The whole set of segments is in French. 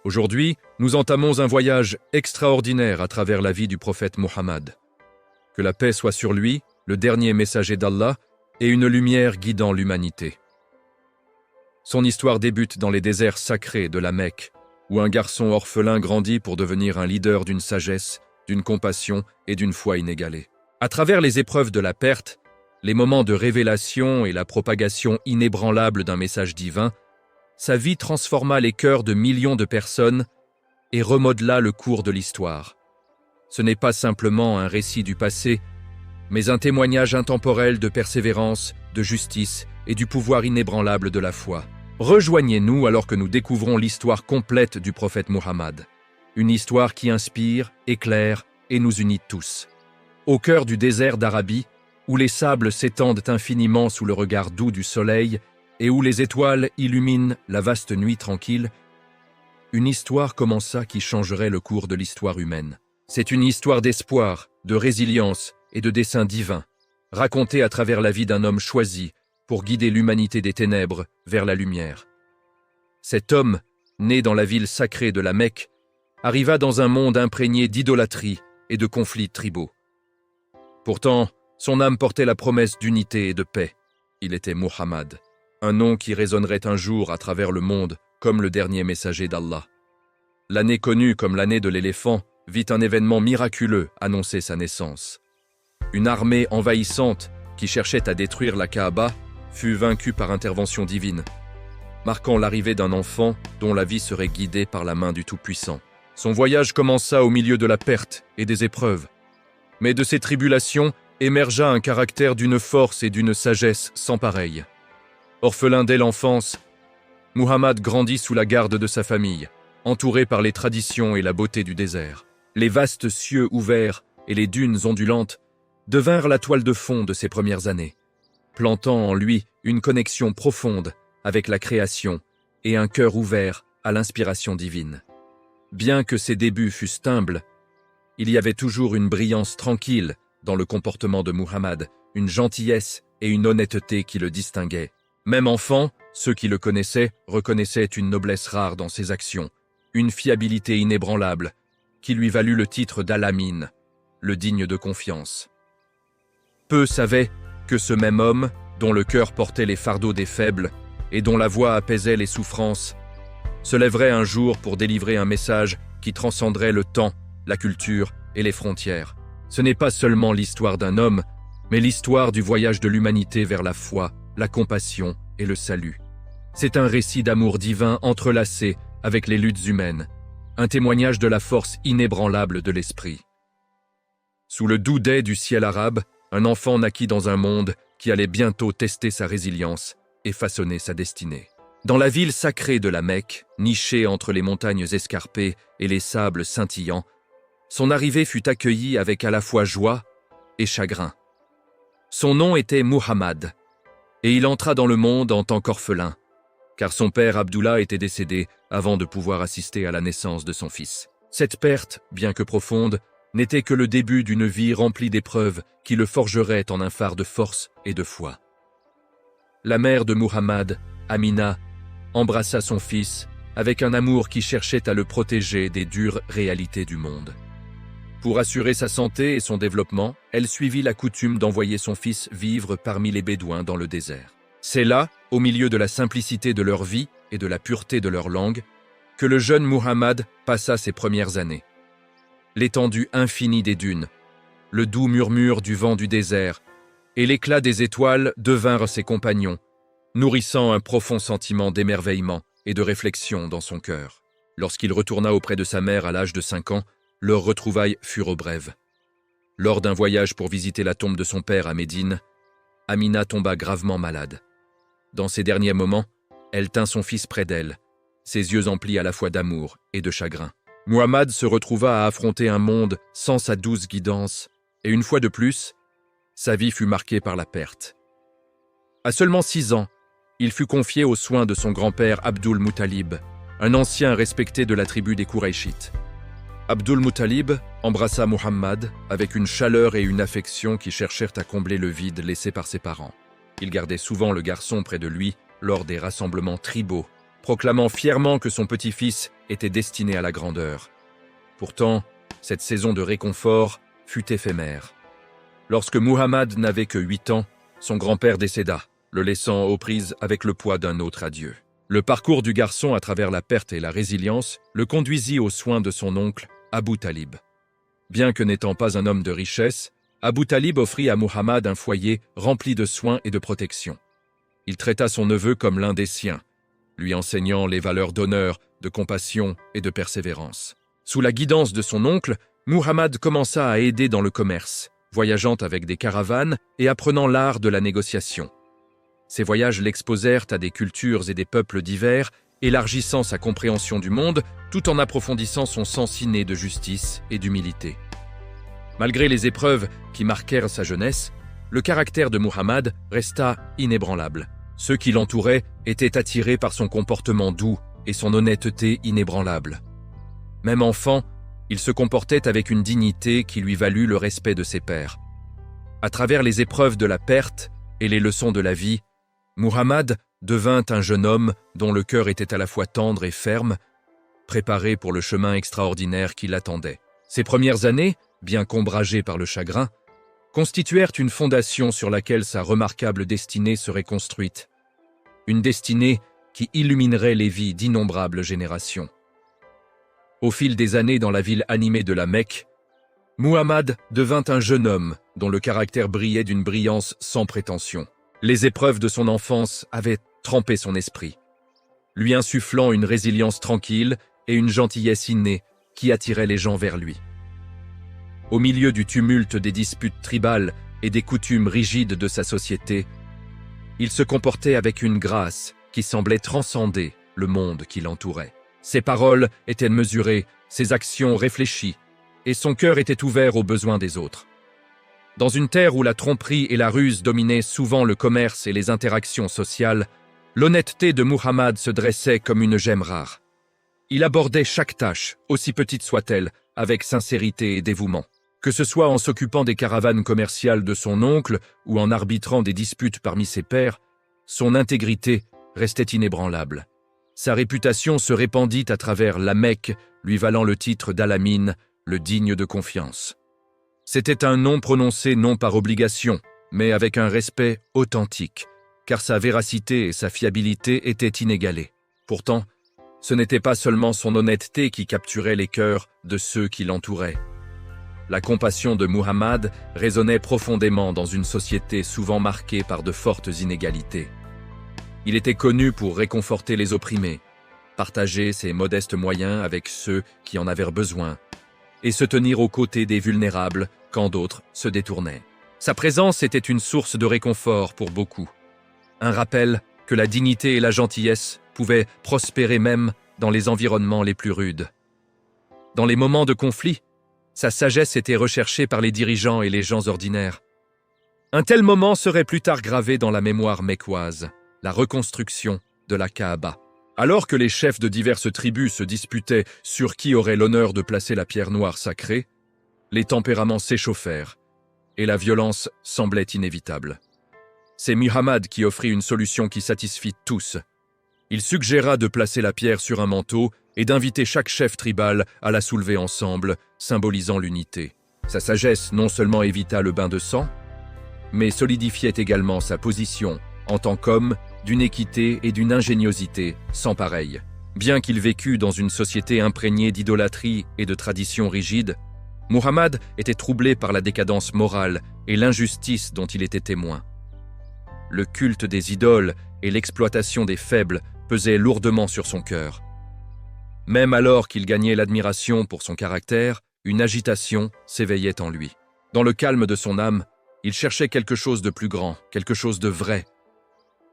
Aujourd'hui, nous entamons un voyage extraordinaire à travers la vie du prophète Muhammad. Que la paix soit sur lui, le dernier messager d'Allah, et une lumière guidant l'humanité. Son histoire débute dans les déserts sacrés de la Mecque, où un garçon orphelin grandit pour devenir un leader d'une sagesse, d'une compassion et d'une foi inégalée. À travers les épreuves de la perte, les moments de révélation et la propagation inébranlable d'un message divin, sa vie transforma les cœurs de millions de personnes et remodela le cours de l'histoire. Ce n'est pas simplement un récit du passé, mais un témoignage intemporel de persévérance, de justice et du pouvoir inébranlable de la foi. Rejoignez-nous alors que nous découvrons l'histoire complète du prophète Muhammad. Une histoire qui inspire, éclaire et nous unit tous. Au cœur du désert d'Arabie, où les sables s'étendent infiniment sous le regard doux du soleil et où les étoiles illuminent la vaste nuit tranquille, une histoire commença qui changerait le cours de l'histoire humaine. C'est une histoire d'espoir, de résilience et de dessein divin, racontée à travers la vie d'un homme choisi pour guider l'humanité des ténèbres vers la lumière. Cet homme, né dans la ville sacrée de la Mecque, arriva dans un monde imprégné d'idolâtrie et de conflits tribaux. Pourtant, son âme portait la promesse d'unité et de paix. Il était Muhammad, un nom qui résonnerait un jour à travers le monde comme le dernier messager d'Allah. L'année connue comme l'année de l'éléphant vit un événement miraculeux annoncer sa naissance. Une armée envahissante qui cherchait à détruire la Kaaba fut vaincue par intervention divine, marquant l'arrivée d'un enfant dont la vie serait guidée par la main du Tout-Puissant. Son voyage commença au milieu de la perte et des épreuves, mais de ces tribulations émergea un caractère d'une force et d'une sagesse sans pareille. Orphelin dès l'enfance, Muhammad grandit sous la garde de sa famille, entouré par les traditions et la beauté du désert. Les vastes cieux ouverts et les dunes ondulantes devinrent la toile de fond de ses premières années, plantant en lui une connexion profonde avec la création et un cœur ouvert à l'inspiration divine. Bien que ses débuts fussent humbles, il y avait toujours une brillance tranquille dans le comportement de Muhammad, une gentillesse et une honnêteté qui le distinguaient. Même enfant, ceux qui le connaissaient reconnaissaient une noblesse rare dans ses actions, une fiabilité inébranlable qui lui valut le titre d'Al-Amin, le digne de confiance. Peu savaient que ce même homme, dont le cœur portait les fardeaux des faibles et dont la voix apaisait les souffrances, se lèverait un jour pour délivrer un message qui transcenderait le temps, la culture et les frontières. Ce n'est pas seulement l'histoire d'un homme, mais l'histoire du voyage de l'humanité vers la foi, la compassion et le salut. C'est un récit d'amour divin entrelacé avec les luttes humaines, un témoignage de la force inébranlable de l'esprit. Sous le doux dais du ciel arabe, un enfant naquit dans un monde qui allait bientôt tester sa résilience et façonner sa destinée. Dans la ville sacrée de la Mecque, nichée entre les montagnes escarpées et les sables scintillants, son arrivée fut accueillie avec à la fois joie et chagrin. Son nom était Muhammad, et il entra dans le monde en tant qu'orphelin, car son père Abdullah était décédé avant de pouvoir assister à la naissance de son fils. Cette perte, bien que profonde, n'était que le début d'une vie remplie d'épreuves qui le forgerait en un phare de force et de foi. La mère de Muhammad, Amina, embrassa son fils avec un amour qui cherchait à le protéger des dures réalités du monde. Pour assurer sa santé et son développement, elle suivit la coutume d'envoyer son fils vivre parmi les Bédouins dans le désert. C'est là, au milieu de la simplicité de leur vie et de la pureté de leur langue, que le jeune Muhammad passa ses premières années. L'étendue infinie des dunes, le doux murmure du vent du désert et l'éclat des étoiles devinrent ses compagnons, nourrissant un profond sentiment d'émerveillement et de réflexion dans son cœur. Lorsqu'il retourna auprès de sa mère à l'âge de 5 ans, leurs retrouvailles furent brèves. Lors d'un voyage pour visiter la tombe de son père à Médine, Amina tomba gravement malade. Dans ses derniers moments, elle tint son fils près d'elle, ses yeux emplis à la fois d'amour et de chagrin. Muhammad se retrouva à affronter un monde sans sa douce guidance, et une fois de plus, sa vie fut marquée par la perte. À seulement 6 ans, il fut confié aux soins de son grand-père Abdul Muttalib, un ancien respecté de la tribu des Kouraïchites. Abdul Muttalib embrassa Muhammad avec une chaleur et une affection qui cherchèrent à combler le vide laissé par ses parents. Il gardait souvent le garçon près de lui lors des rassemblements tribaux, proclamant fièrement que son petit-fils était destiné à la grandeur. Pourtant, cette saison de réconfort fut éphémère. Lorsque Muhammad n'avait que 8 ans, son grand-père décéda, le laissant aux prises avec le poids d'un autre adieu. Le parcours du garçon à travers la perte et la résilience le conduisit aux soins de son oncle, Abu Talib. Bien que n'étant pas un homme de richesse, Abu Talib offrit à Muhammad un foyer rempli de soins et de protection. Il traita son neveu comme l'un des siens, lui enseignant les valeurs d'honneur, de compassion et de persévérance. Sous la guidance de son oncle, Muhammad commença à aider dans le commerce, voyageant avec des caravanes et apprenant l'art de la négociation. Ces voyages l'exposèrent à des cultures et des peuples divers, élargissant sa compréhension du monde tout en approfondissant son sens inné de justice et d'humilité. Malgré les épreuves qui marquèrent sa jeunesse, le caractère de Muhammad resta inébranlable. Ceux qui l'entouraient étaient attirés par son comportement doux et son honnêteté inébranlable. Même enfant, il se comportait avec une dignité qui lui valut le respect de ses pairs. À travers les épreuves de la perte et les leçons de la vie, Muhammad devint un jeune homme dont le cœur était à la fois tendre et ferme, préparé pour le chemin extraordinaire qui l'attendait. Ses premières années, bien qu'ombragées par le chagrin, constituèrent une fondation sur laquelle sa remarquable destinée serait construite. Une destinée qui illuminerait les vies d'innombrables générations. Au fil des années dans la ville animée de la Mecque, Muhammad devint un jeune homme dont le caractère brillait d'une brillance sans prétention. Les épreuves de son enfance avaient trempé son esprit, lui insufflant une résilience tranquille et une gentillesse innée qui attiraient les gens vers lui. Au milieu du tumulte des disputes tribales et des coutumes rigides de sa société, il se comportait avec une grâce qui semblait transcender le monde qui l'entourait. Ses paroles étaient mesurées, ses actions réfléchies, et son cœur était ouvert aux besoins des autres. Dans une terre où la tromperie et la ruse dominaient souvent le commerce et les interactions sociales, l'honnêteté de Muhammad se dressait comme une gemme rare. Il abordait chaque tâche, aussi petite soit-elle, avec sincérité et dévouement. Que ce soit en s'occupant des caravanes commerciales de son oncle ou en arbitrant des disputes parmi ses pairs, son intégrité restait inébranlable. Sa réputation se répandit à travers la Mecque, lui valant le titre d'Al-Amin, le digne de confiance. C'était un nom prononcé non par obligation, mais avec un respect authentique, car sa véracité et sa fiabilité étaient inégalées. Pourtant, ce n'était pas seulement son honnêteté qui capturait les cœurs de ceux qui l'entouraient. La compassion de Muhammad résonnait profondément dans une société souvent marquée par de fortes inégalités. Il était connu pour réconforter les opprimés, partager ses modestes moyens avec ceux qui en avaient besoin, et se tenir aux côtés des vulnérables quand d'autres se détournaient. Sa présence était une source de réconfort pour beaucoup, un rappel que la dignité et la gentillesse pouvaient prospérer même dans les environnements les plus rudes. Dans les moments de conflit, sa sagesse était recherchée par les dirigeants et les gens ordinaires. Un tel moment serait plus tard gravé dans la mémoire mecquoise, la reconstruction de la Kaaba. Alors que les chefs de diverses tribus se disputaient sur qui aurait l'honneur de placer la pierre noire sacrée, les tempéraments s'échauffèrent et la violence semblait inévitable. C'est Muhammad qui offrit une solution qui satisfit tous. Il suggéra de placer la pierre sur un manteau et d'inviter chaque chef tribal à la soulever ensemble, symbolisant l'unité. Sa sagesse non seulement évita le bain de sang, mais solidifiait également sa position en tant qu'homme d'une équité et d'une ingéniosité sans pareille. Bien qu'il vécût dans une société imprégnée d'idolâtrie et de traditions rigides, Muhammad était troublé par la décadence morale et l'injustice dont il était témoin. Le culte des idoles et l'exploitation des faibles pesaient lourdement sur son cœur. Même alors qu'il gagnait l'admiration pour son caractère, une agitation s'éveillait en lui. Dans le calme de son âme, il cherchait quelque chose de plus grand, quelque chose de vrai.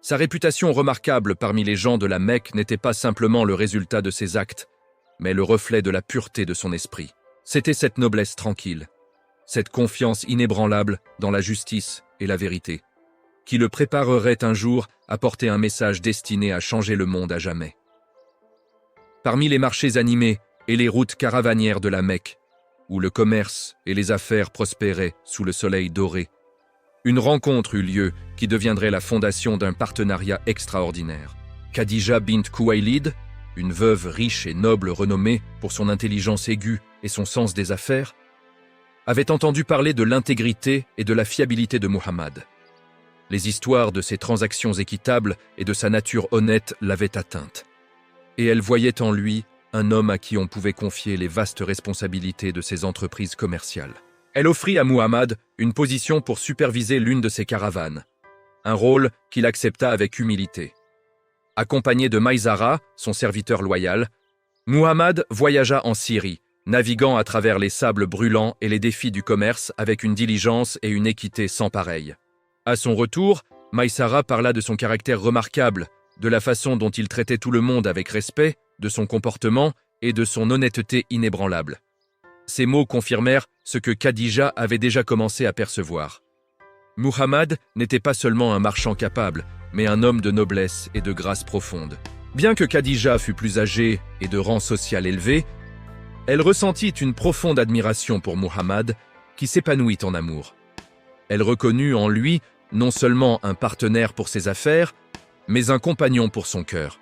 Sa réputation remarquable parmi les gens de la Mecque n'était pas simplement le résultat de ses actes, mais le reflet de la pureté de son esprit. C'était cette noblesse tranquille, cette confiance inébranlable dans la justice et la vérité, qui le préparerait un jour à porter un message destiné à changer le monde à jamais. Parmi les marchés animés et les routes caravanières de la Mecque, où le commerce et les affaires prospéraient sous le soleil doré, une rencontre eut lieu qui deviendrait la fondation d'un partenariat extraordinaire. Khadija bint Khuwaylid, une veuve riche et noble renommée pour son intelligence aiguë et son sens des affaires, avait entendu parler de l'intégrité et de la fiabilité de Muhammad. Les histoires de ses transactions équitables et de sa nature honnête l'avaient atteinte. Et elle voyait en lui un homme à qui on pouvait confier les vastes responsabilités de ses entreprises commerciales. Elle offrit à Muhammad une position pour superviser l'une de ses caravanes, un rôle qu'il accepta avec humilité. Accompagné de Maïsara, son serviteur loyal, Muhammad voyagea en Syrie, naviguant à travers les sables brûlants et les défis du commerce avec une diligence et une équité sans pareille. À son retour, Maïsara parla de son caractère remarquable, de la façon dont il traitait tout le monde avec respect, de son comportement et de son honnêteté inébranlable. Ces mots confirmèrent ce que Khadija avait déjà commencé à percevoir. Muhammad n'était pas seulement un marchand capable, mais un homme de noblesse et de grâce profonde. Bien que Khadija fût plus âgée et de rang social élevé, elle ressentit une profonde admiration pour Muhammad, qui s'épanouit en amour. Elle reconnut en lui non seulement un partenaire pour ses affaires, mais un compagnon pour son cœur.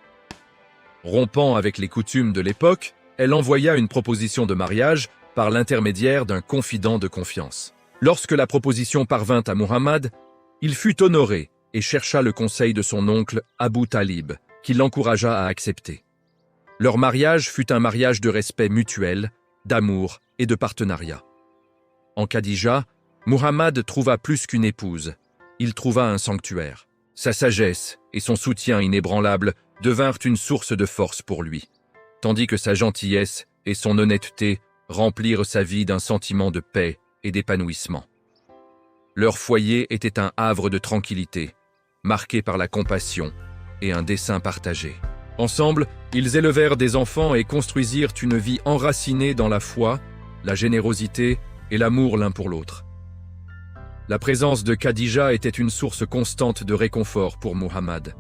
Rompant avec les coutumes de l'époque, elle envoya une proposition de mariage par l'intermédiaire d'un confident de confiance. Lorsque la proposition parvint à Muhammad, il fut honoré et chercha le conseil de son oncle Abu Talib, qui l'encouragea à accepter. Leur mariage fut un mariage de respect mutuel, d'amour et de partenariat. En Khadija, Muhammad trouva plus qu'une épouse, il trouva un sanctuaire. Sa sagesse et son soutien inébranlable devinrent une source de force pour lui, tandis que sa gentillesse et son honnêteté remplirent sa vie d'un sentiment de paix et d'épanouissement. Leur foyer était un havre de tranquillité, marqué par la compassion et un dessein partagé. Ensemble, ils élevèrent des enfants et construisirent une vie enracinée dans la foi, la générosité et l'amour l'un pour l'autre. La présence de Khadija était une source constante de réconfort pour Muhammad.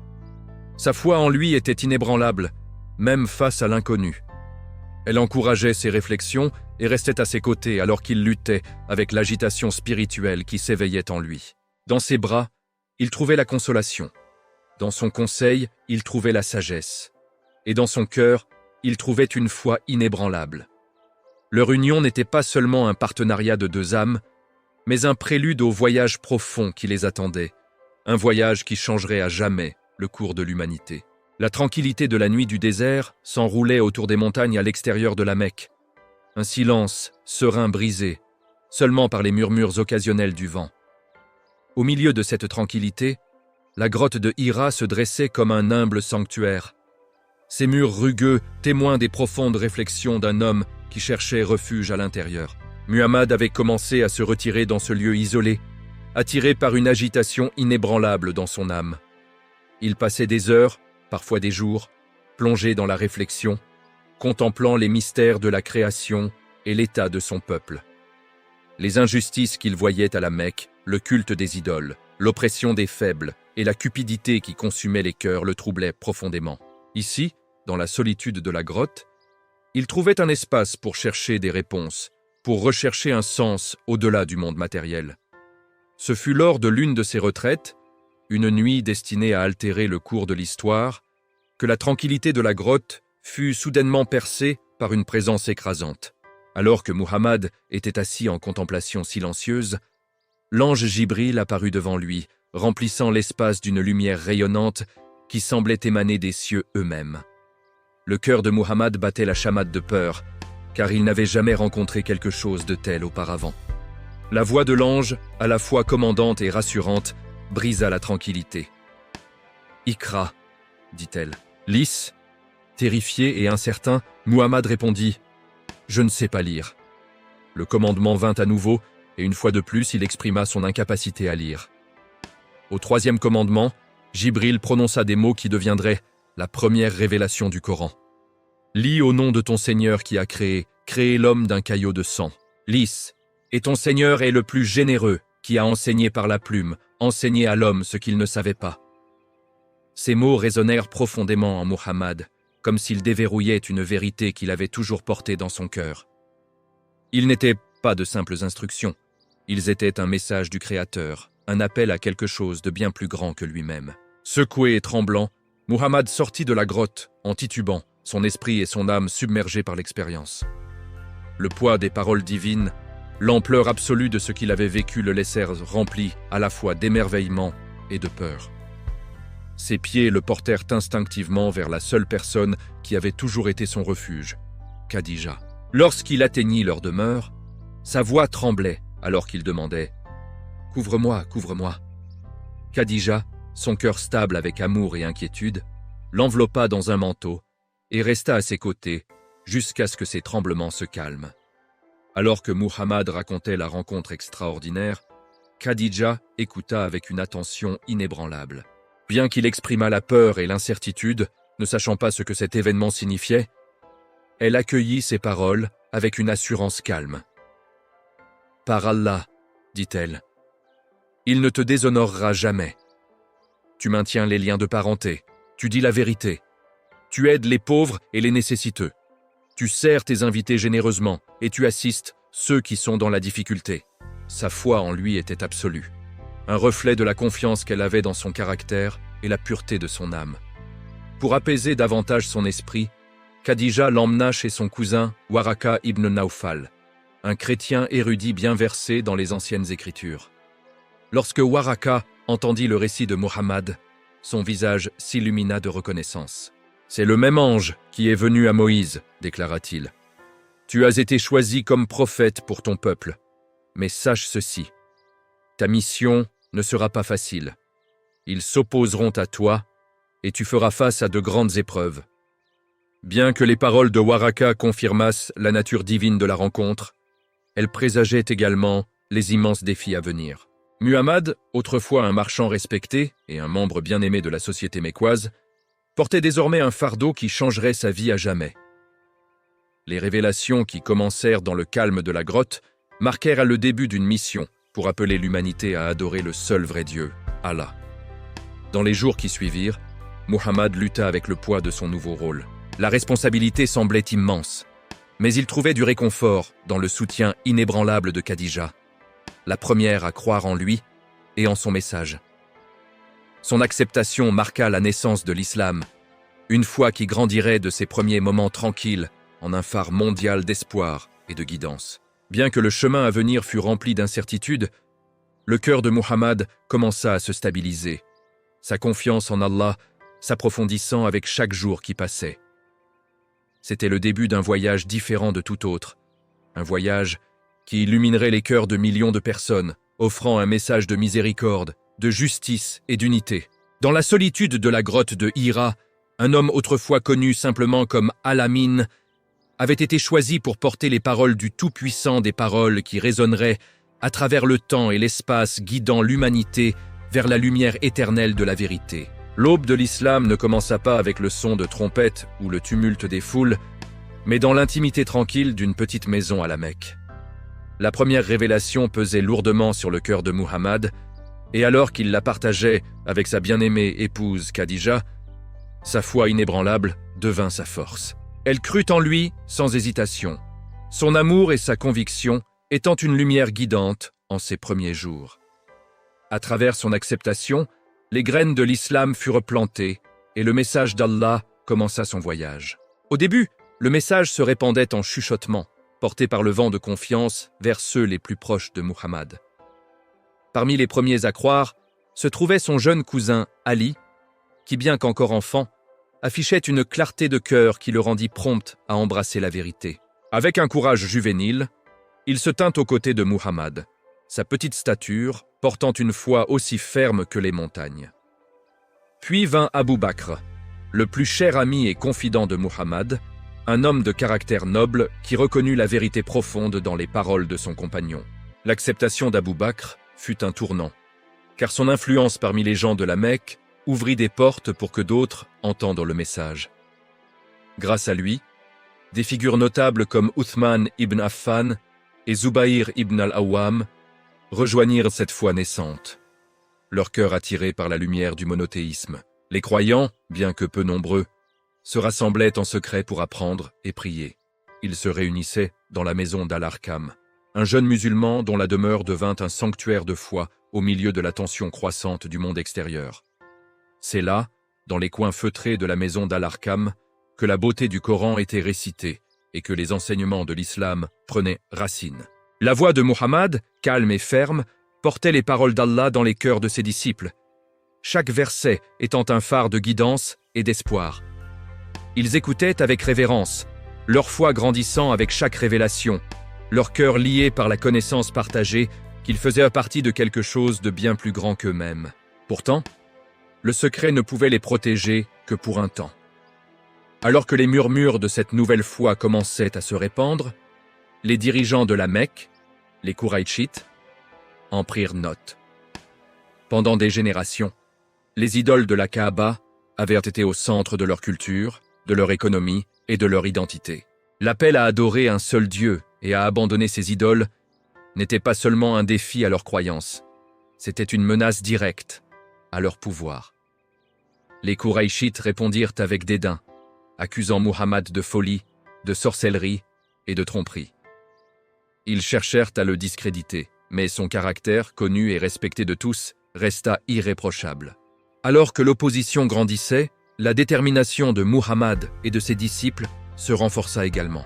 Sa foi en lui était inébranlable, même face à l'inconnu. Elle encourageait ses réflexions et restait à ses côtés alors qu'il luttait avec l'agitation spirituelle qui s'éveillait en lui. Dans ses bras, il trouvait la consolation. Dans son conseil, il trouvait la sagesse. Et dans son cœur, il trouvait une foi inébranlable. Leur union n'était pas seulement un partenariat de deux âmes, mais un prélude au voyage profond qui les attendait, un voyage qui changerait à jamais le cours de l'humanité. La tranquillité de la nuit du désert s'enroulait autour des montagnes à l'extérieur de la Mecque. Un silence serein brisé, seulement par les murmures occasionnels du vent. Au milieu de cette tranquillité, la grotte de Hira se dressait comme un humble sanctuaire. Ses murs rugueux témoignent des profondes réflexions d'un homme qui cherchait refuge à l'intérieur. Muhammad avait commencé à se retirer dans ce lieu isolé, attiré par une agitation inébranlable dans son âme. Il passait des heures, parfois des jours, plongé dans la réflexion, contemplant les mystères de la création et l'état de son peuple. Les injustices qu'il voyait à la Mecque, le culte des idoles, l'oppression des faibles et la cupidité qui consumait les cœurs le troublaient profondément. Ici, dans la solitude de la grotte, il trouvait un espace pour chercher des réponses, pour rechercher un sens au-delà du monde matériel. Ce fut lors de l'une de ses retraites, une nuit destinée à altérer le cours de l'histoire, que la tranquillité de la grotte fut soudainement percée par une présence écrasante. Alors que Muhammad était assis en contemplation silencieuse, l'ange Jibril apparut devant lui, remplissant l'espace d'une lumière rayonnante qui semblait émaner des cieux eux-mêmes. Le cœur de Muhammad battait la chamade de peur, car il n'avait jamais rencontré quelque chose de tel auparavant. La voix de l'ange, à la fois commandante et rassurante, brisa la tranquillité. « Iqra » dit-elle. Lisse, terrifié et incertain, Muhammad répondit « Je ne sais pas lire ». Le commandement vint à nouveau, et une fois de plus, il exprima son incapacité à lire. Au troisième commandement, Jibril prononça des mots qui deviendraient la première révélation du Coran. Lis au nom de ton Seigneur qui a créé l'homme d'un caillot de sang. Lis, et ton Seigneur est le plus généreux, qui a enseigné par la plume, enseigné à l'homme ce qu'il ne savait pas. Ces mots résonnèrent profondément en Muhammad, comme s'ils déverrouillaient une vérité qu'il avait toujours portée dans son cœur. Ils n'étaient pas de simples instructions, ils étaient un message du Créateur, un appel à quelque chose de bien plus grand que lui-même. Secoué et tremblant, Muhammad sortit de la grotte en titubant, son esprit et son âme submergés par l'expérience. Le poids des paroles divines, l'ampleur absolue de ce qu'il avait vécu le laissèrent rempli à la fois d'émerveillement et de peur. Ses pieds le portèrent instinctivement vers la seule personne qui avait toujours été son refuge, Khadija. Lorsqu'il atteignit leur demeure, sa voix tremblait alors qu'il demandait « Couvre-moi, couvre-moi ». Khadija, son cœur stable avec amour et inquiétude, l'enveloppa dans un manteau et resta à ses côtés jusqu'à ce que ses tremblements se calment. Alors que Muhammad racontait la rencontre extraordinaire, Khadija écouta avec une attention inébranlable. Bien qu'il exprimât la peur et l'incertitude, ne sachant pas ce que cet événement signifiait, elle accueillit ses paroles avec une assurance calme. « Par Allah, dit-elle, il ne te déshonorera jamais. Tu maintiens les liens de parenté, tu dis la vérité, tu aides les pauvres et les nécessiteux, tu sers tes invités généreusement et tu assistes ceux qui sont dans la difficulté. » Sa foi en lui était absolue, un reflet de la confiance qu'elle avait dans son caractère et la pureté de son âme. Pour apaiser davantage son esprit, Khadija l'emmena chez son cousin Waraka ibn Nawfal, un chrétien érudit bien versé dans les anciennes écritures. Lorsque Waraka entendit le récit de Muhammad, son visage s'illumina de reconnaissance. « C'est le même ange qui est venu à Moïse, déclara-t-il. Tu as été choisi comme prophète pour ton peuple. Mais sache ceci, ta mission ne sera pas facile. Ils s'opposeront à toi et tu feras face à de grandes épreuves. » Bien que les paroles de Waraka confirmassent la nature divine de la rencontre, elles présageaient également les immenses défis à venir. Muhammad, autrefois un marchand respecté et un membre bien-aimé de la société mécoise, portait désormais un fardeau qui changerait sa vie à jamais. Les révélations qui commencèrent dans le calme de la grotte marquèrent le début d'une mission pour appeler l'humanité à adorer le seul vrai Dieu, Allah. Dans les jours qui suivirent, Muhammad lutta avec le poids de son nouveau rôle. La responsabilité semblait immense, mais il trouvait du réconfort dans le soutien inébranlable de Khadija, la première à croire en lui et en son message. Son acceptation marqua la naissance de l'islam, une foi qui grandirait de ses premiers moments tranquilles en un phare mondial d'espoir et de guidance. Bien que le chemin à venir fût rempli d'incertitudes, le cœur de Muhammad commença à se stabiliser, sa confiance en Allah s'approfondissant avec chaque jour qui passait. C'était le début d'un voyage différent de tout autre, un voyage qui illuminerait les cœurs de millions de personnes, offrant un message de miséricorde, de justice et d'unité. Dans la solitude de la grotte de Hira, un homme autrefois connu simplement comme Al-Amin avait été choisi pour porter les paroles du Tout-Puissant, des paroles qui résonneraient à travers le temps et l'espace, guidant l'humanité vers la lumière éternelle de la vérité. L'aube de l'islam ne commença pas avec le son de trompettes ou le tumulte des foules, mais dans l'intimité tranquille d'une petite maison à la Mecque. La première révélation pesait lourdement sur le cœur de Muhammad, et alors qu'il la partageait avec sa bien-aimée épouse Khadija, sa foi inébranlable devint sa force. Elle crut en lui sans hésitation, son amour et sa conviction étant une lumière guidante en ses premiers jours. À travers son acceptation, les graines de l'islam furent plantées et le message d'Allah commença son voyage. Au début, le message se répandait en chuchotement, porté par le vent de confiance vers ceux les plus proches de Muhammad. Parmi les premiers à croire se trouvait son jeune cousin Ali, qui bien qu'encore enfant, affichait une clarté de cœur qui le rendit prompt à embrasser la vérité. Avec un courage juvénile, il se tint aux côtés de Muhammad, sa petite stature portant une foi aussi ferme que les montagnes. Puis vint Abu Bakr, le plus cher ami et confident de Muhammad, un homme de caractère noble qui reconnut la vérité profonde dans les paroles de son compagnon. L'acceptation d'Abu Bakr fut un tournant, car son influence parmi les gens de la Mecque ouvrit des portes pour que d'autres entendent le message. Grâce à lui, des figures notables comme Uthman ibn Affan et Zubayr ibn al-Awwam rejoignirent cette foi naissante, leur cœur attiré par la lumière du monothéisme. Les croyants, bien que peu nombreux, se rassemblaient en secret pour apprendre et prier. Ils se réunissaient dans la maison d'Al-Arqam, un jeune musulman dont la demeure devint un sanctuaire de foi au milieu de la tension croissante du monde extérieur. C'est là, dans les coins feutrés de la maison d'Al-Arqam, que la beauté du Coran était récitée et que les enseignements de l'islam prenaient racine. La voix de Muhammad, calme et ferme, portait les paroles d'Allah dans les cœurs de ses disciples, chaque verset étant un phare de guidance et d'espoir. Ils écoutaient avec révérence, leur foi grandissant avec chaque révélation, leur cœur lié par la connaissance partagée qu'ils faisaient partie de quelque chose de bien plus grand qu'eux-mêmes. Pourtant, le secret ne pouvait les protéger que pour un temps. Alors que les murmures de cette nouvelle foi commençaient à se répandre, les dirigeants de la Mecque, les Quraïchites, en prirent note. Pendant des générations, les idoles de la Kaaba avaient été au centre de leur culture, de leur économie et de leur identité. L'appel à adorer un seul Dieu et à abandonner ses idoles n'était pas seulement un défi à leur croyance, c'était une menace directe à leur pouvoir. Les Quraïchites répondirent avec dédain, accusant Muhammad de folie, de sorcellerie et de tromperie. Ils cherchèrent à le discréditer, mais son caractère, connu et respecté de tous, resta irréprochable. Alors que l'opposition grandissait, la détermination de Muhammad et de ses disciples se renforça également.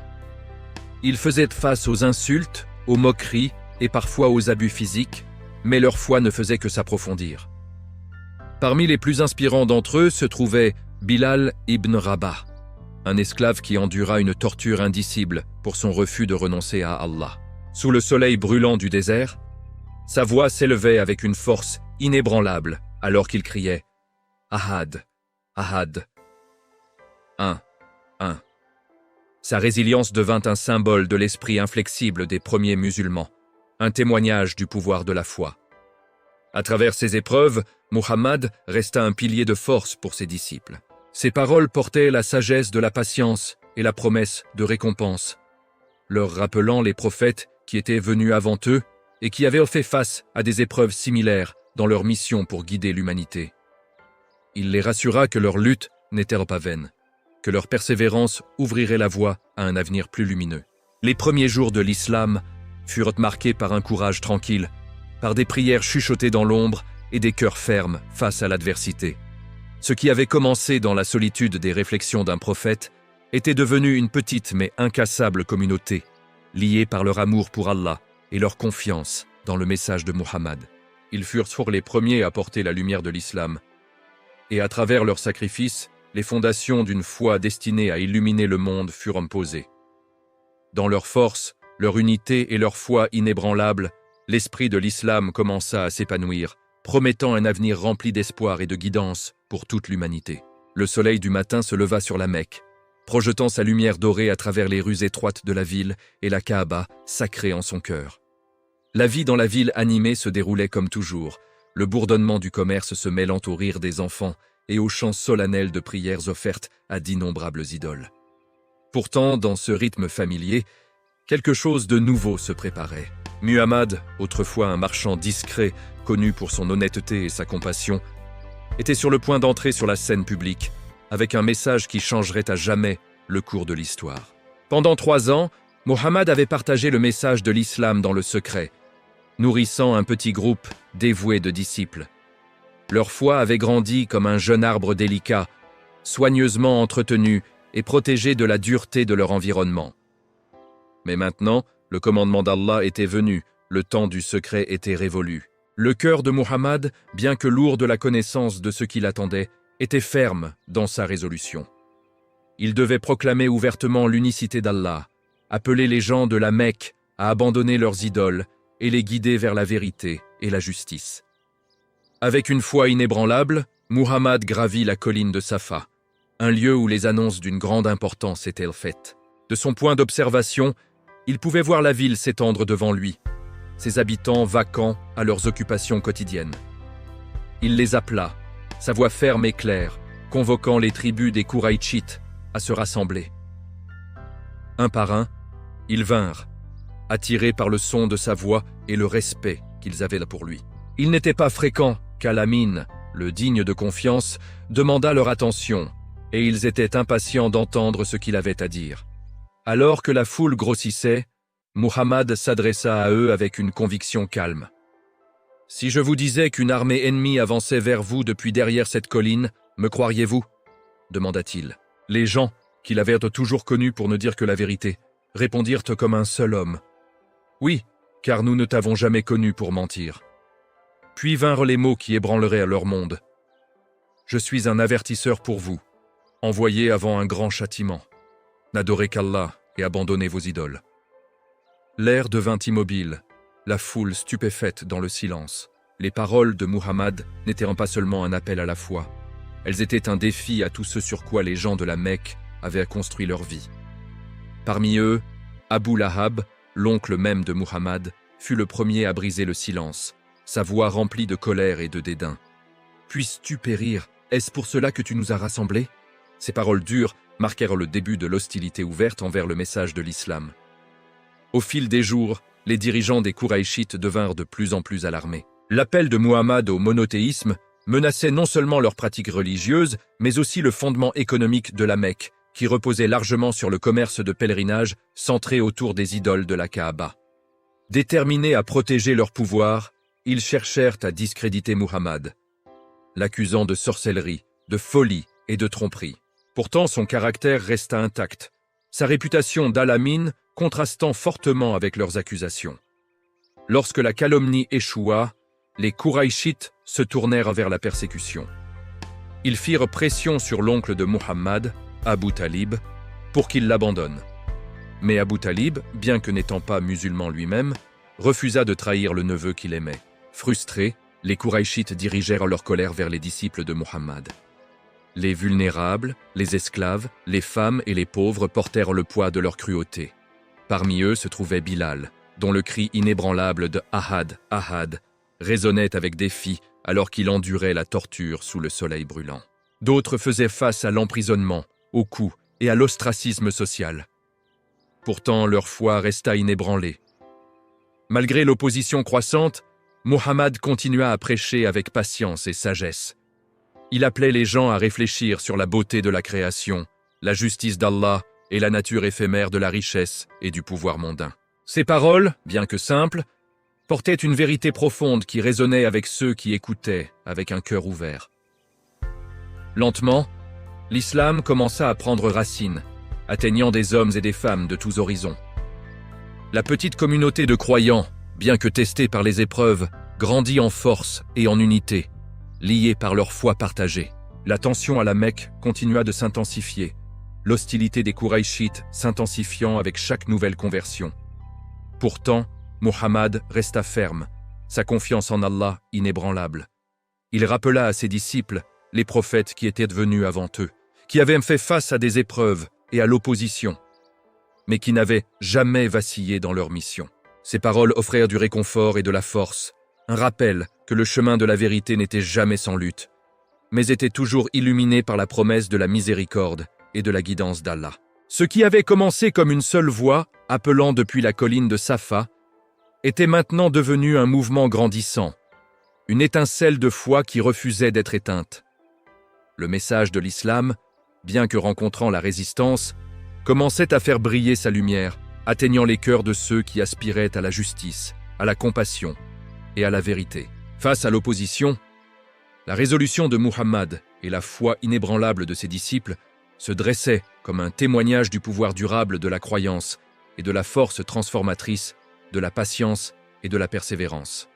Ils faisaient face aux insultes, aux moqueries et parfois aux abus physiques, mais leur foi ne faisait que s'approfondir. Parmi les plus inspirants d'entre eux se trouvait Bilal ibn Rabah, un esclave qui endura une torture indicible pour son refus de renoncer à Allah. Sous le soleil brûlant du désert, sa voix s'élevait avec une force inébranlable alors qu'il criait « Ahad, Ahad, un. » Sa résilience devint un symbole de l'esprit inflexible des premiers musulmans, un témoignage du pouvoir de la foi. À travers ces épreuves, Muhammad resta un pilier de force pour ses disciples. Ses paroles portaient la sagesse de la patience et la promesse de récompense, leur rappelant les prophètes qui étaient venus avant eux et qui avaient fait face à des épreuves similaires dans leur mission pour guider l'humanité. Il les rassura que leur lutte n'était pas vaine, que leur persévérance ouvrirait la voie à un avenir plus lumineux. Les premiers jours de l'islam furent marqués par un courage tranquille, par des prières chuchotées dans l'ombre et des cœurs fermes face à l'adversité. Ce qui avait commencé dans la solitude des réflexions d'un prophète était devenu une petite mais incassable communauté, liée par leur amour pour Allah et leur confiance dans le message de Muhammad. Ils furent les premiers à porter la lumière de l'islam, et à travers leurs sacrifices, les fondations d'une foi destinée à illuminer le monde furent posées. Dans leur force, leur unité et leur foi inébranlable, l'esprit de l'islam commença à s'épanouir, promettant un avenir rempli d'espoir et de guidance pour toute l'humanité. Le soleil du matin se leva sur la Mecque, projetant sa lumière dorée à travers les rues étroites de la ville et la Kaaba sacrée en son cœur. La vie dans la ville animée se déroulait comme toujours, le bourdonnement du commerce se mêlant au rire des enfants et aux chants solennels de prières offertes à d'innombrables idoles. Pourtant, dans ce rythme familier, quelque chose de nouveau se préparait. Muhammad, autrefois un marchand discret, connu pour son honnêteté et sa compassion, était sur le point d'entrer sur la scène publique, avec un message qui changerait à jamais le cours de l'histoire. Pendant 3 ans, Muhammad avait partagé le message de l'islam dans le secret, nourrissant un petit groupe dévoué de disciples. Leur foi avait grandi comme un jeune arbre délicat, soigneusement entretenu et protégé de la dureté de leur environnement. Mais maintenant, le commandement d'Allah était venu, le temps du secret était révolu. Le cœur de Muhammad, bien que lourd de la connaissance de ce qui l'attendait, était ferme dans sa résolution. Il devait proclamer ouvertement l'unicité d'Allah, appeler les gens de la Mecque à abandonner leurs idoles et les guider vers la vérité et la justice. Avec une foi inébranlable, Muhammad gravit la colline de Safa, un lieu où les annonces d'une grande importance étaient faites. De son point d'observation, il pouvait voir la ville s'étendre devant lui, ses habitants vaquant à leurs occupations quotidiennes. Il les appela, sa voix ferme et claire, convoquant les tribus des Quraïchites à se rassembler. Un par un, ils vinrent, attirés par le son de sa voix et le respect qu'ils avaient là pour lui. Il n'était pas fréquent qu'Al-Amin, le digne de confiance, demandât leur attention, et ils étaient impatients d'entendre ce qu'il avait à dire. Alors que la foule grossissait, Muhammad s'adressa à eux avec une conviction calme. « Si je vous disais qu'une armée ennemie avançait vers vous depuis derrière cette colline, me croiriez-vous » demanda-t-il. Les gens, qu'il avait toujours connu pour ne dire que la vérité, répondirent comme un seul homme. Oui, car nous ne t'avons jamais connu pour mentir. Puis vinrent les mots qui ébranleraient leur monde. Je suis un avertisseur pour vous, envoyé avant un grand châtiment. N'adorez qu'Allah et abandonnez vos idoles. L'air devint immobile, la foule stupéfaite dans le silence. Les paroles de Muhammad n'étaient pas seulement un appel à la foi, elles étaient un défi à tout ce sur quoi les gens de la Mecque avaient construit leur vie. Parmi eux, Abu Lahab, l'oncle même de Muhammad, fut le premier à briser le silence, sa voix remplie de colère et de dédain. « Puisses-tu périr? Est-ce pour cela que tu nous as rassemblés ?» Ces paroles dures marquèrent le début de l'hostilité ouverte envers le message de l'islam. Au fil des jours, les dirigeants des Kouraïchites devinrent de plus en plus alarmés. L'appel de Muhammad au monothéisme menaçait non seulement leurs pratiques religieuses, mais aussi le fondement économique de la Mecque, qui reposait largement sur le commerce de pèlerinage centré autour des idoles de la Kaaba. Déterminés à protéger leur pouvoir, ils cherchèrent à discréditer Muhammad, l'accusant de sorcellerie, de folie et de tromperie. Pourtant, son caractère resta intact, sa réputation d'Al-Amin contrastant fortement avec leurs accusations. Lorsque la calomnie échoua, les Kouraïchites se tournèrent vers la persécution. Ils firent pression sur l'oncle de Muhammad, Abu Talib, pour qu'il l'abandonne. Mais Abu Talib, bien que n'étant pas musulman lui-même, refusa de trahir le neveu qu'il aimait. Frustrés, les Kouraïchites dirigèrent leur colère vers les disciples de Muhammad. Les vulnérables, les esclaves, les femmes et les pauvres portèrent le poids de leur cruauté. Parmi eux se trouvait Bilal, dont le cri inébranlable de « Ahad, Ahad » résonnait avec défi alors qu'il endurait la torture sous le soleil brûlant. D'autres faisaient face à l'emprisonnement, aux coups et à l'ostracisme social. Pourtant, leur foi resta inébranlée. Malgré l'opposition croissante, Muhammad continua à prêcher avec patience et sagesse. Il appelait les gens à réfléchir sur la beauté de la création, la justice d'Allah et la nature éphémère de la richesse et du pouvoir mondain. Ces paroles, bien que simples, portaient une vérité profonde qui résonnait avec ceux qui écoutaient avec un cœur ouvert. Lentement, l'islam commença à prendre racine, atteignant des hommes et des femmes de tous horizons. La petite communauté de croyants, bien que testée par les épreuves, grandit en force et en unité, liés par leur foi partagée. La tension à la Mecque continua de s'intensifier, l'hostilité des Kouraïchites s'intensifiant avec chaque nouvelle conversion. Pourtant, Muhammad resta ferme, sa confiance en Allah inébranlable. Il rappela à ses disciples les prophètes qui étaient venus avant eux, qui avaient fait face à des épreuves et à l'opposition, mais qui n'avaient jamais vacillé dans leur mission. Ces paroles offrirent du réconfort et de la force, un rappel que le chemin de la vérité n'était jamais sans lutte, mais était toujours illuminé par la promesse de la miséricorde et de la guidance d'Allah. Ce qui avait commencé comme une seule voix, appelant depuis la colline de Safa, était maintenant devenu un mouvement grandissant, une étincelle de foi qui refusait d'être éteinte. Le message de l'islam, bien que rencontrant la résistance, commençait à faire briller sa lumière, atteignant les cœurs de ceux qui aspiraient à la justice, à la compassion et à la vérité. Face à l'opposition, la résolution de Muhammad et la foi inébranlable de ses disciples se dressaient comme un témoignage du pouvoir durable de la croyance et de la force transformatrice de la patience et de la persévérance.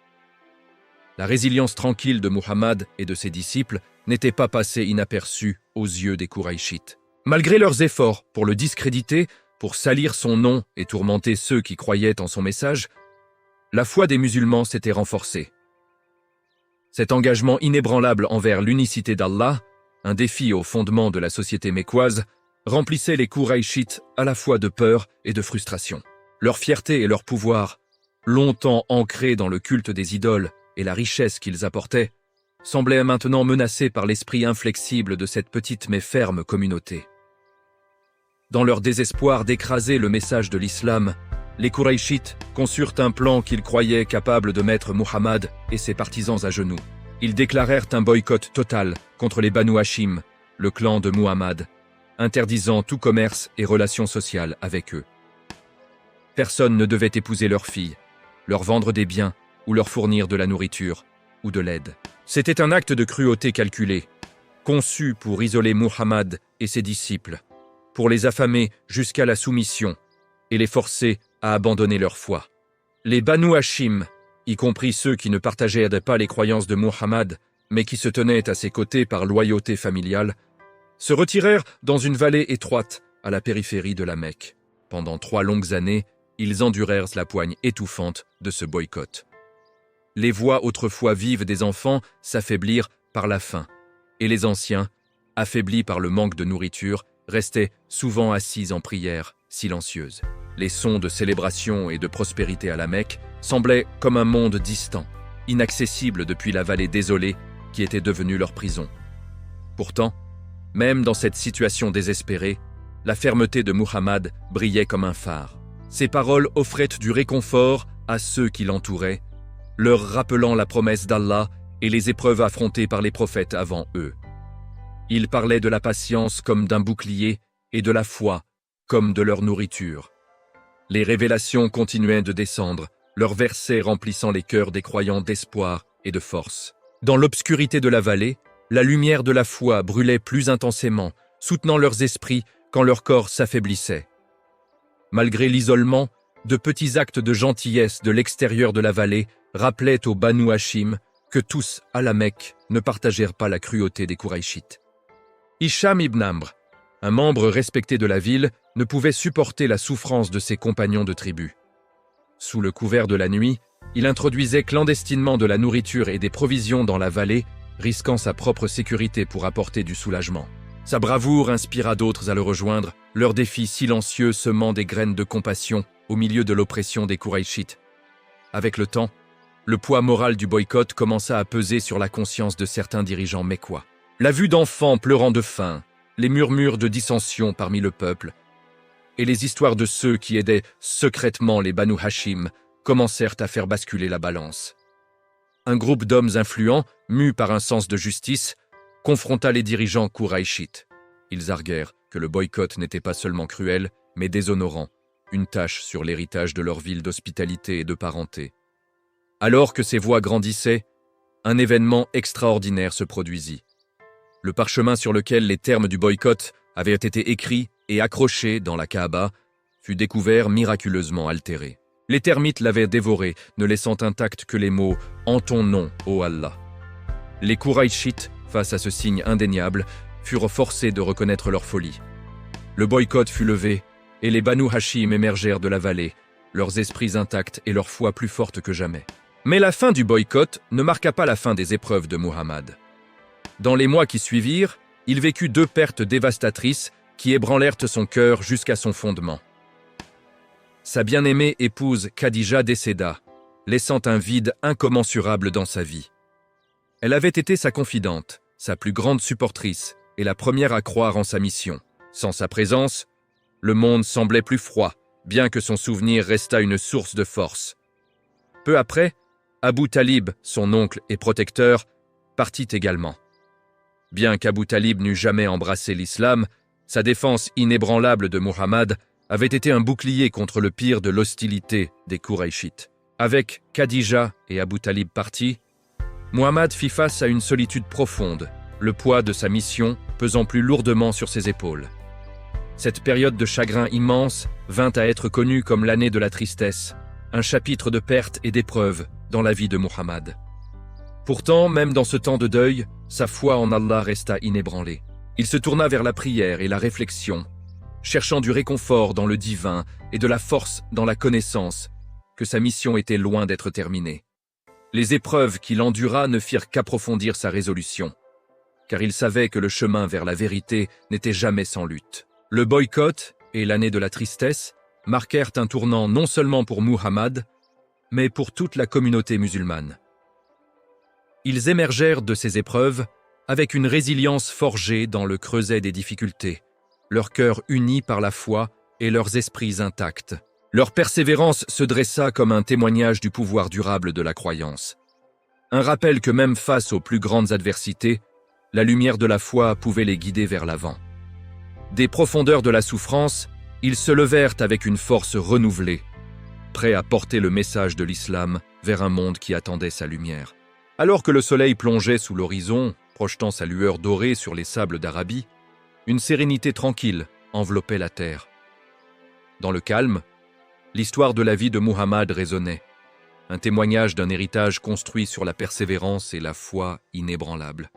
La résilience tranquille de Muhammad et de ses disciples n'était pas passée inaperçue aux yeux des Kouraïchites. Malgré leurs efforts pour le discréditer, pour salir son nom et tourmenter ceux qui croyaient en son message, la foi des musulmans s'était renforcée. Cet engagement inébranlable envers l'unicité d'Allah, un défi au fondement de la société mécoise, remplissait les Kouraïchites à la fois de peur et de frustration. Leur fierté et leur pouvoir, longtemps ancrés dans le culte des idoles et la richesse qu'ils apportaient, semblaient maintenant menacés par l'esprit inflexible de cette petite mais ferme communauté. Dans leur désespoir d'écraser le message de l'islam, les Kouraïchites conçurent un plan qu'ils croyaient capable de mettre Muhammad et ses partisans à genoux. Ils déclarèrent un boycott total contre les Banu Hashim, le clan de Muhammad, interdisant tout commerce et relations sociales avec eux. Personne ne devait épouser leurs filles, leur vendre des biens ou leur fournir de la nourriture ou de l'aide. C'était un acte de cruauté calculé, conçu pour isoler Muhammad et ses disciples, pour les affamer jusqu'à la soumission et les forcer à abandonner leur foi. Les Banu Hashim, y compris ceux qui ne partageaient pas les croyances de Muhammad, mais qui se tenaient à ses côtés par loyauté familiale, se retirèrent dans une vallée étroite à la périphérie de la Mecque. Pendant 3 longues années, ils endurèrent la poigne étouffante de ce boycott. Les voix autrefois vives des enfants s'affaiblirent par la faim, et les anciens, affaiblis par le manque de nourriture, restaient souvent assis en prière silencieuse. Les sons de célébration et de prospérité à la Mecque semblaient comme un monde distant, inaccessible depuis la vallée désolée qui était devenue leur prison. Pourtant, même dans cette situation désespérée, la fermeté de Muhammad brillait comme un phare. Ses paroles offraient du réconfort à ceux qui l'entouraient, leur rappelant la promesse d'Allah et les épreuves affrontées par les prophètes avant eux. Il parlait de la patience comme d'un bouclier et de la foi comme de leur nourriture. Les révélations continuaient de descendre, leurs versets remplissant les cœurs des croyants d'espoir et de force. Dans l'obscurité de la vallée, la lumière de la foi brûlait plus intensément, soutenant leurs esprits quand leur corps s'affaiblissait. Malgré l'isolement, de petits actes de gentillesse de l'extérieur de la vallée rappelaient aux Banu Hashim que tous, à la Mecque, ne partagèrent pas la cruauté des Qurayshites. Hisham ibn Amr, un membre respecté de la ville, ne pouvait supporter la souffrance de ses compagnons de tribu. Sous le couvert de la nuit, il introduisait clandestinement de la nourriture et des provisions dans la vallée, risquant sa propre sécurité pour apporter du soulagement. Sa bravoure inspira d'autres à le rejoindre, leur défi silencieux semant des graines de compassion au milieu de l'oppression des Qurayshites. Avec le temps, le poids moral du boycott commença à peser sur la conscience de certains dirigeants mécois. La vue d'enfants pleurant de faim, les murmures de dissension parmi le peuple, et les histoires de ceux qui aidaient secrètement les Banu Hashim commencèrent à faire basculer la balance. Un groupe d'hommes influents, mus par un sens de justice, confronta les dirigeants Qurayshites. Ils arguèrent que le boycott n'était pas seulement cruel, mais déshonorant, une tache sur l'héritage de leur ville d'hospitalité et de parenté. Alors que ces voix grandissaient, un événement extraordinaire se produisit. Le parchemin sur lequel les termes du boycott avaient été écrits et accrochés dans la Kaaba fut découvert miraculeusement altéré. Les termites l'avaient dévoré, ne laissant intacts que les mots « En ton nom, ô Allah ». Les Qurayshites, face à ce signe indéniable, furent forcés de reconnaître leur folie. Le boycott fut levé, et les Banu Hashim émergèrent de la vallée, leurs esprits intacts et leur foi plus forte que jamais. Mais la fin du boycott ne marqua pas la fin des épreuves de Muhammad. Dans les mois qui suivirent, il vécut 2 pertes dévastatrices qui ébranlèrent son cœur jusqu'à son fondement. Sa bien-aimée épouse Khadija décéda, laissant un vide incommensurable dans sa vie. Elle avait été sa confidente, sa plus grande supportrice et la première à croire en sa mission. Sans sa présence, le monde semblait plus froid, bien que son souvenir restât une source de force. Peu après, Abu Talib, son oncle et protecteur, partit également. Bien qu'Abu Talib n'eût jamais embrassé l'islam, sa défense inébranlable de Muhammad avait été un bouclier contre le pire de l'hostilité des Qurayshites. Avec Khadija et Abu Talib partis, Muhammad fit face à une solitude profonde, le poids de sa mission pesant plus lourdement sur ses épaules. Cette période de chagrin immense vint à être connue comme l'année de la tristesse, un chapitre de pertes et d'épreuves dans la vie de Muhammad. Pourtant, même dans ce temps de deuil, sa foi en Allah resta inébranlée. Il se tourna vers la prière et la réflexion, cherchant du réconfort dans le divin et de la force dans la connaissance que sa mission était loin d'être terminée. Les épreuves qu'il endura ne firent qu'approfondir sa résolution, car il savait que le chemin vers la vérité n'était jamais sans lutte. Le boycott et l'année de la tristesse marquèrent un tournant non seulement pour Muhammad, mais pour toute la communauté musulmane. Ils émergèrent de ces épreuves avec une résilience forgée dans le creuset des difficultés, leur cœur uni par la foi et leurs esprits intacts. Leur persévérance se dressa comme un témoignage du pouvoir durable de la croyance. Un rappel que même face aux plus grandes adversités, la lumière de la foi pouvait les guider vers l'avant. Des profondeurs de la souffrance, ils se levèrent avec une force renouvelée, prêts à porter le message de l'islam vers un monde qui attendait sa lumière. Alors que le soleil plongeait sous l'horizon, projetant sa lueur dorée sur les sables d'Arabie, une sérénité tranquille enveloppait la terre. Dans le calme, l'histoire de la vie de Muhammad résonnait, un témoignage d'un héritage construit sur la persévérance et la foi inébranlable.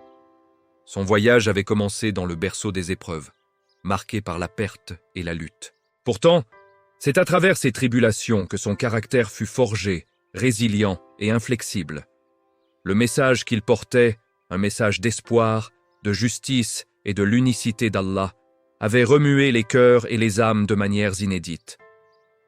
Son voyage avait commencé dans le berceau des épreuves, marqué par la perte et la lutte. Pourtant, c'est à travers ces tribulations que son caractère fut forgé, résilient et inflexible. Le message qu'il portait, un message d'espoir, de justice et de l'unicité d'Allah, avait remué les cœurs et les âmes de manières inédites.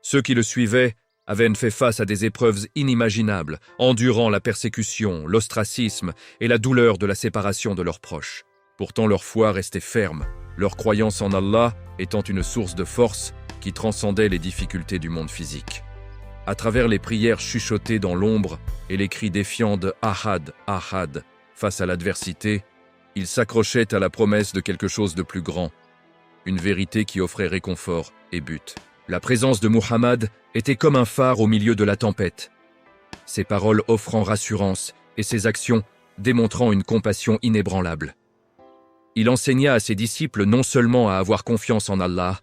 Ceux qui le suivaient avaient fait face à des épreuves inimaginables, endurant la persécution, l'ostracisme et la douleur de la séparation de leurs proches. Pourtant leur foi restait ferme, leur croyance en Allah étant une source de force qui transcendait les difficultés du monde physique. À travers les prières chuchotées dans l'ombre et les cris défiants de « Ahad, Ahad » face à l'adversité, ils s'accrochaient à la promesse de quelque chose de plus grand, une vérité qui offrait réconfort et but. La présence de Muhammad était comme un phare au milieu de la tempête, ses paroles offrant rassurance et ses actions démontrant une compassion inébranlable. Il enseigna à ses disciples non seulement à avoir confiance en Allah,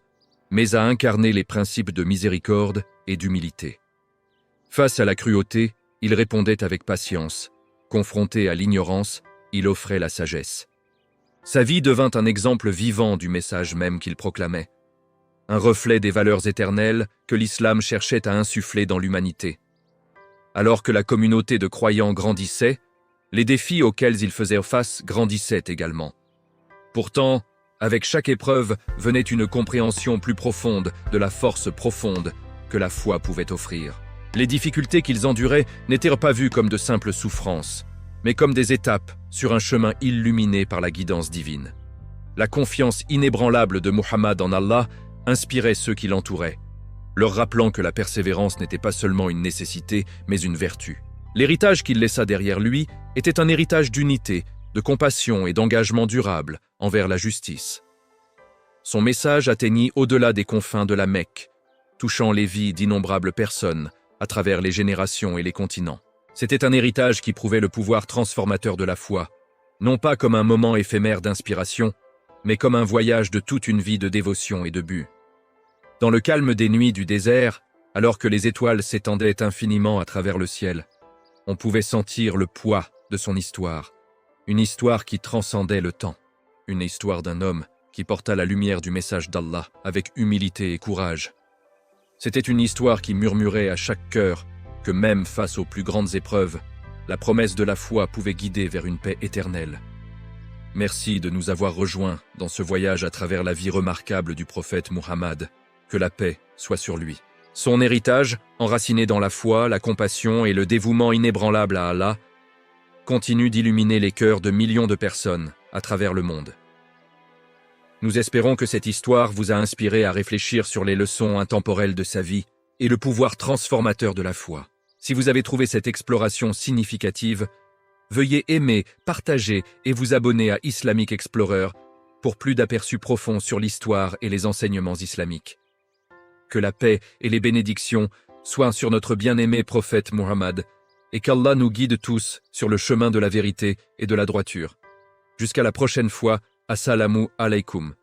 mais à incarner les principes de miséricorde et d'humilité. Face à la cruauté, il répondait avec patience. Confronté à l'ignorance, il offrait la sagesse. Sa vie devint un exemple vivant du message même qu'il proclamait, un reflet des valeurs éternelles que l'islam cherchait à insuffler dans l'humanité. Alors que la communauté de croyants grandissait, les défis auxquels ils faisaient face grandissaient également. Pourtant, avec chaque épreuve venait une compréhension plus profonde de la force profonde que la foi pouvait offrir. Les difficultés qu'ils enduraient n'étaient pas vues comme de simples souffrances, mais comme des étapes sur un chemin illuminé par la guidance divine. La confiance inébranlable de Muhammad en Allah inspirait ceux qui l'entouraient, leur rappelant que la persévérance n'était pas seulement une nécessité, mais une vertu. L'héritage qu'il laissa derrière lui était un héritage d'unité, de compassion et d'engagement durable envers la justice. Son message atteignit au-delà des confins de la Mecque, touchant les vies d'innombrables personnes à travers les générations et les continents. C'était un héritage qui prouvait le pouvoir transformateur de la foi, non pas comme un moment éphémère d'inspiration, mais comme un voyage de toute une vie de dévotion et de but. Dans le calme des nuits du désert, alors que les étoiles s'étendaient infiniment à travers le ciel, on pouvait sentir le poids de son histoire, une histoire qui transcendait le temps, une histoire d'un homme qui porta la lumière du message d'Allah avec humilité et courage. C'était une histoire qui murmurait à chaque cœur que même face aux plus grandes épreuves, la promesse de la foi pouvait guider vers une paix éternelle. Merci de nous avoir rejoints dans ce voyage à travers la vie remarquable du prophète Muhammad. Que la paix soit sur lui. Son héritage, enraciné dans la foi, la compassion et le dévouement inébranlable à Allah, continue d'illuminer les cœurs de millions de personnes à travers le monde. Nous espérons que cette histoire vous a inspiré à réfléchir sur les leçons intemporelles de sa vie et le pouvoir transformateur de la foi. Si vous avez trouvé cette exploration significative, veuillez aimer, partager et vous abonner à Islamic Explorer pour plus d'aperçus profonds sur l'histoire et les enseignements islamiques. Que la paix et les bénédictions soient sur notre bien-aimé prophète Muhammad et qu'Allah nous guide tous sur le chemin de la vérité et de la droiture. Jusqu'à la prochaine fois, assalamu alaikum.